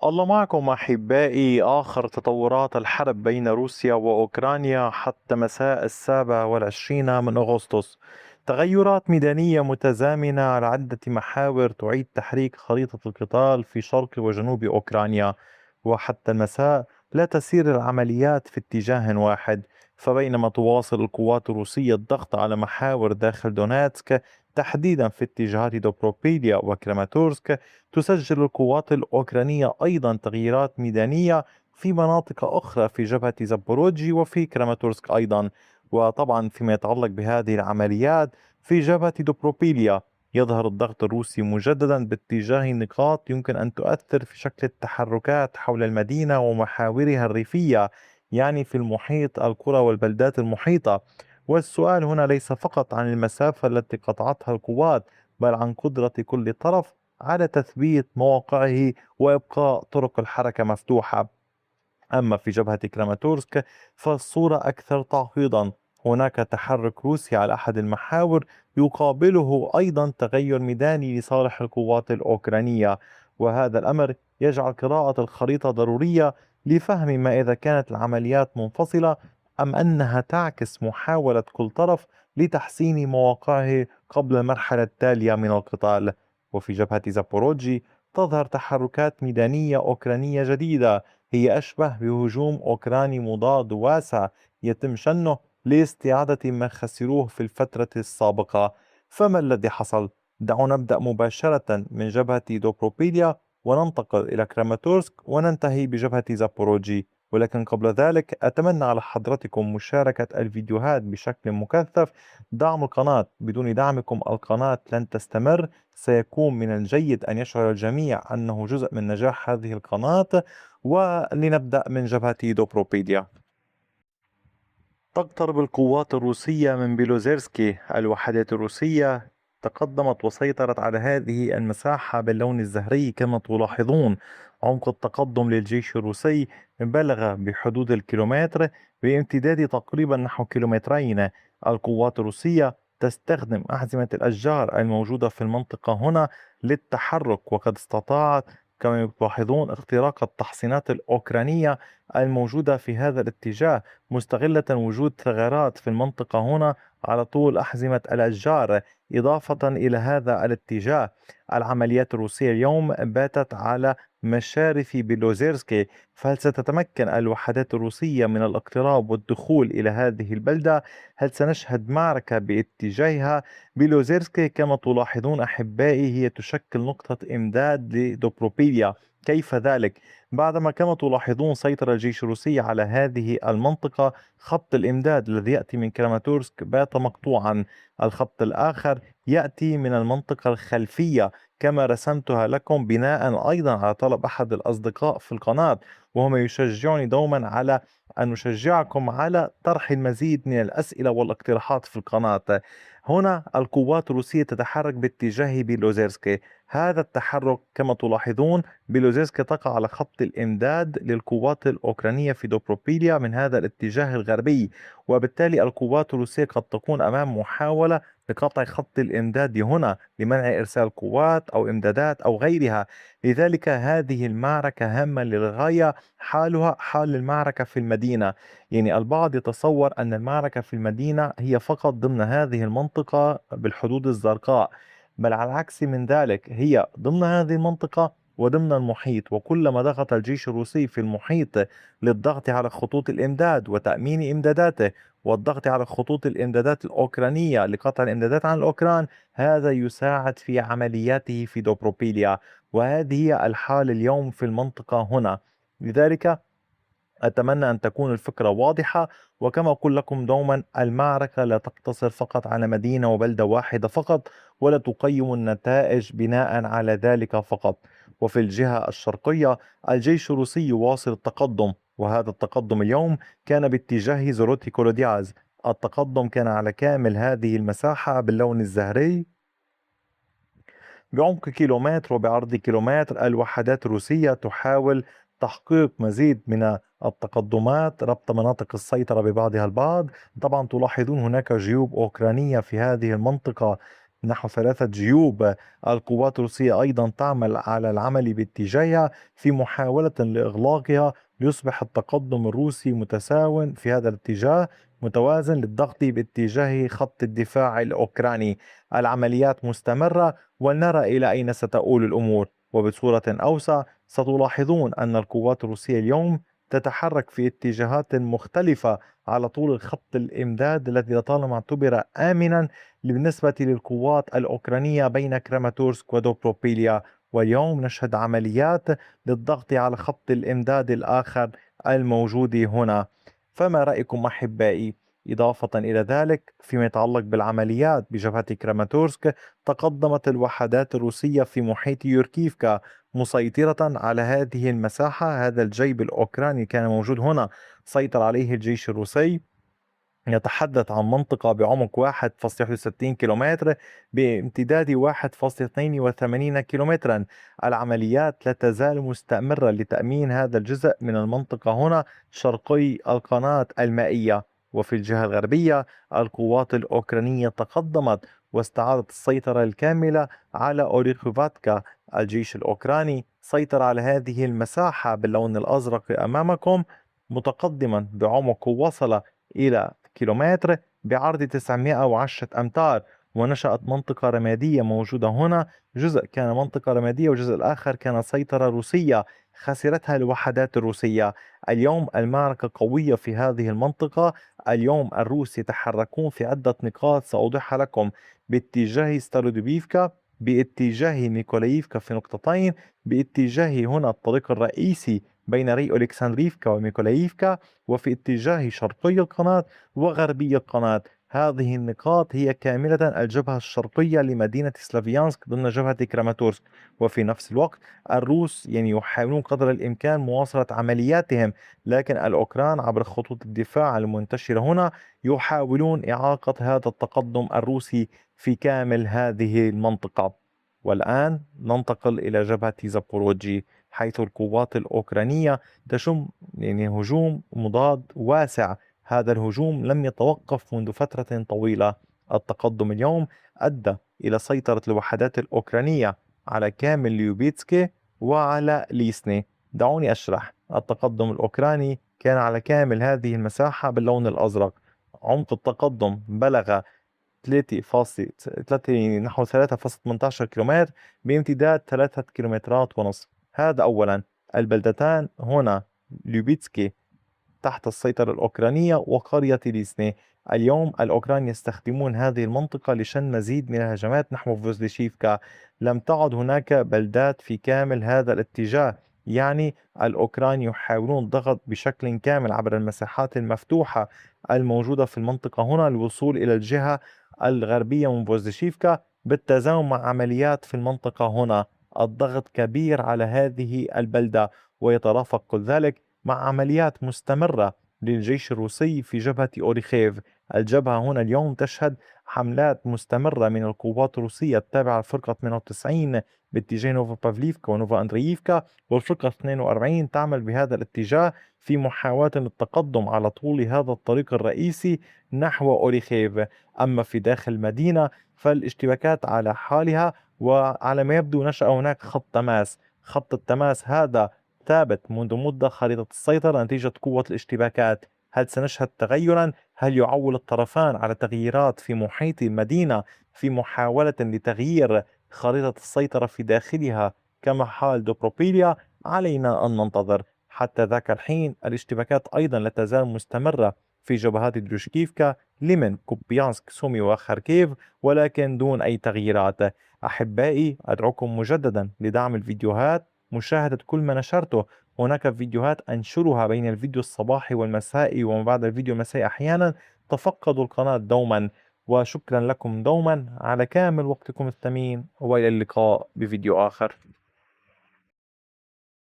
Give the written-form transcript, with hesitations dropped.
الله معكم أحبائي. آخر تطورات الحرب بين روسيا وأوكرانيا حتى مساء 27 من أغسطس. تغيرات ميدانية متزامنة على عدة محاور تعيد تحريك خريطة القتال في شرق وجنوب أوكرانيا. وحتى المساء لا تسير العمليات في اتجاه واحد. فبينما تواصل القوات الروسية الضغط على محاور داخل دونيتسك، تحديدا في اتجاهات دوبروبيليا وكراماتورسك، تسجل القوات الأوكرانية أيضا تغييرات ميدانية في مناطق أخرى في جبهة زابوروجي وفي كراماتورسك أيضا. وطبعا فيما يتعلق بهذه العمليات في جبهة دوبروبيليا، يظهر الضغط الروسي مجددا باتجاه نقاط يمكن أن تؤثر في شكل التحركات حول المدينة ومحاورها الريفية، يعني في المحيط، القرى والبلدات المحيطة. والسؤال هنا ليس فقط عن المسافة التي قطعتها القوات، بل عن قدرة كل طرف على تثبيت مواقعه وإبقاء طرق الحركة مفتوحة. أما في جبهة كراماتورسك فالصورة أكثر تعقيدا. هناك تحرك روسي على أحد المحاور يقابله أيضا تغير ميداني لصالح القوات الأوكرانية. وهذا الأمر يجعل قراءة الخريطة ضرورية لفهم ما إذا كانت العمليات منفصلة أم أنها تعكس محاولة كل طرف لتحسين مواقعه قبل المرحلة التالية من القتال. وفي جبهة زابوروجي تظهر تحركات ميدانية أوكرانية جديدة، هي أشبه بهجوم أوكراني مضاد واسع يتم شنه لاستعادة ما خسروه في الفترة السابقة. فما الذي حصل؟ دعونا نبدأ مباشرة من جبهة دوبروبيليا وننتقل إلى كراماتورسك وننتهي بجبهة زابوروجي. ولكن قبل ذلك أتمنى على حضرتكم مشاركة الفيديوهات بشكل مكثف، دعم القناة. بدون دعمكم القناة لن تستمر. سيكون من الجيد أن يشعر الجميع أنه جزء من نجاح هذه القناة. ولنبدأ من جبهة دوبروبيديا. تقترب القوات الروسية من بيلوزيرسكي. الوحدات الروسية تقدمت وسيطرت على هذه المساحة باللون الزهري كما تلاحظون. عمق التقدم للجيش الروسي بلغ بحدود الكيلومتر، بامتداد تقريبا نحو كيلومترين. القوات الروسية تستخدم أحزمة الأشجار الموجودة في المنطقة هنا للتحرك، وقد استطاعت كما تلاحظون اختراق التحصينات الأوكرانية الموجودة في هذا الاتجاه، مستغلة وجود ثغرات في المنطقة هنا على طول أحزمة الأشجار. إضافة إلى هذا الاتجاه، العمليات الروسية اليوم باتت على مشارف بيلوزيرسكي. فهل ستتمكن الوحدات الروسية من الاقتراب والدخول إلى هذه البلدة؟ هل سنشهد معركة باتجاهها؟ بيلوزيرسكي كما تلاحظون أحبائي هي تشكل نقطة إمداد لدوبروبيليا. كيف ذلك؟ بعدما كما تلاحظون سيطر الجيش الروسي على هذه المنطقة، خط الإمداد الذي يأتي من كراماتورسك بات مقطوعا. الخط الآخر يأتي من المنطقة الخلفية كما رسمتها لكم بناء أيضا على طلب أحد الأصدقاء في القناة، وهم يشجعني دوما على أن نشجعكم على طرح المزيد من الأسئلة والاقتراحات في القناة. هنا القوات الروسية تتحرك باتجاه بيلوزيرسكي. هذا التحرك كما تلاحظون، بيلوزيرسكي تقع على خط الإمداد للقوات الأوكرانية في دوبروبيليا من هذا الاتجاه الغربي. وبالتالي القوات الروسية قد تكون أمام محاولة لقطع خط الإمداد هنا لمنع إرسال قوات أو إمدادات أو غيرها. لذلك هذه المعركة هامة للغاية، حالها حال المعركة في المدينة. يعني البعض يتصور أن المعركة في المدينة هي فقط ضمن هذه المنطقة بالحدود الزرقاء، بل على العكس من ذلك، هي ضمن هذه المنطقة وضمن المحيط. وكلما ضغط الجيش الروسي في المحيط للضغط على خطوط الإمداد وتأمين إمداداته والضغط على خطوط الإمدادات الأوكرانية لقطع الإمدادات عن الأوكران، هذا يساعد في عملياته في دوبروبيليا. وهذه هي الحال اليوم في المنطقة هنا. لذلك أتمنى أن تكون الفكرة واضحة. وكما أقول لكم دوما، المعركة لا تقتصر فقط على مدينة وبلدة واحدة فقط، ولا تقيم النتائج بناء على ذلك فقط. وفي الجهة الشرقية الجيش الروسي يواصل التقدم، وهذا التقدم اليوم كان باتجاه زوروتي كولودياز. التقدم كان على كامل هذه المساحة باللون الزهري بعمق كيلومتر وبعرض كيلومتر. الوحدات الروسية تحاول تحقيق مزيد من التقدمات، ربط مناطق السيطرة ببعضها البعض. طبعا تلاحظون هناك جيوب أوكرانية في هذه المنطقة نحو 3 جيوب. القوات الروسية أيضا تعمل على العمل باتجاهها في محاولة لإغلاقها، ليصبح التقدم الروسي متساو في هذا الاتجاه، متوازن للضغط باتجاه خط الدفاع الأوكراني. العمليات مستمرة، ولنرى إلى أين ستؤول الأمور. وبصورة أوسع ستلاحظون أن القوات الروسية اليوم تتحرك في اتجاهات مختلفة على طول الخط الإمداد الذي لطالما اعتبر آمنا بالنسبة للقوات الأوكرانية بين كراماتورسك ودوبروبيليا. واليوم نشهد عمليات للضغط على خط الإمداد الآخر الموجود هنا. فما رأيكم أحبائي؟ إضافة إلى ذلك، فيما يتعلق بالعمليات بجبهة كراماتورسك، تقدمت الوحدات الروسية في محيط يوركيفكا مسيطرة على هذه المساحة. هذا الجيب الأوكراني كان موجود هنا، سيطر عليه الجيش الروسي. يتحدث عن منطقة بعمق 1.61 كيلومتر بامتداد 1.82 كيلومترا. العمليات لا تزال مستمرة لتأمين هذا الجزء من المنطقة هنا شرقي القناة المائية. وفي الجهة الغربية القوات الأوكرانية تقدمت واستعادت السيطرة الكاملة على أوريخوفاتكا. الجيش الأوكراني سيطر على هذه المساحة باللون الأزرق أمامكم، متقدما بعمق وصل إلى كيلومتر بعرض 910 أمتار. ونشأت منطقة رمادية موجودة هنا، جزء كان منطقة رمادية والجزء الآخر كان سيطرة روسية خسرتها الوحدات الروسية. اليوم المعركة قوية في هذه المنطقة. اليوم الروس يتحركون في عدة نقاط سأوضحها لكم: باتجاه ستارودوبيفكا، باتجاه ميكولايفكا في نقطتين، باتجاه هنا الطريق الرئيسي بين ري أولكسندريفكا وميكولايفكا، وفي اتجاه شرقي القناة وغربي القناة. هذه النقاط هي كاملة الجبهة الشرقية لمدينة سلافيانسك ضمن جبهة كراماتورسك. وفي نفس الوقت الروس يحاولون قدر الإمكان مواصلة عملياتهم، لكن الأوكران عبر خطوط الدفاع المنتشرة هنا يحاولون إعاقة هذا التقدم الروسي في كامل هذه المنطقة. والآن ننتقل إلى جبهة زابوروجي، حيث القوات الأوكرانية تشن هجوم مضاد واسع. هذا الهجوم لم يتوقف منذ فترة طويلة. التقدم اليوم أدى إلى سيطرة الوحدات الأوكرانية على كامل ليوبيتسكي وعلى ليسني. دعوني أشرح. التقدم الأوكراني كان على كامل هذه المساحة باللون الأزرق. عمق التقدم بلغ 3 نحو 3.18 كيلومتر بامتداد 3 كيلومترات ونصف. هذا أولا. البلدتان هنا ليوبيتسكي تحت السيطرة الأوكرانية وقرية ليسني. اليوم الأوكران يستخدمون هذه المنطقة لشن مزيد من الهجمات نحو فوزليشيفكا. لم تعد هناك بلدات في كامل هذا الاتجاه، يعني الأوكران يحاولون الضغط بشكل كامل عبر المساحات المفتوحة الموجودة في المنطقة هنا للوصول إلى الجهة الغربية من فوزليشيفكا بالتزامن مع عمليات في المنطقة هنا. الضغط كبير على هذه البلدة، ويترافق كل ذلك مع عمليات مستمرة للجيش الروسي في جبهة أوريخيف. الجبهة هنا اليوم تشهد حملات مستمرة من القوات الروسية التابعة لفرقة 98 باتجاه نوفا بافليفكا ونوفا أندرييفكا، والفرقة 42 تعمل بهذا الاتجاه في محاولة للتقدم على طول هذا الطريق الرئيسي نحو أوريخيف. أما في داخل المدينة فالاشتباكات على حالها، وعلى ما يبدو نشأ هناك خط تماس. خط التماس هذا ثابت منذ مدة خارطة السيطرة نتيجة قوة الاشتباكات. هل سنشهد تغيرا؟ هل يعول الطرفان على تغييرات في محيط المدينة في محاولة لتغيير خارطة السيطرة في داخلها كما حال دوبروبيليا؟ علينا أن ننتظر. حتى ذاك الحين الاشتباكات أيضا لا تزال مستمرة في جبهات دروشكيفكا، ليمن، كوبيانسك، سومي وخاركيف، ولكن دون أي تغييرات. أحبائي، أدعوكم مجددا لدعم الفيديوهات، مشاهدة كل ما نشرته. هناك فيديوهات أنشرها بين الفيديو الصباحي والمسائي وما بعد الفيديو المسائي أحيانا. تفقدوا القناة دوما، وشكرا لكم دوما على كامل وقتكم الثمين، وإلى اللقاء بفيديو آخر.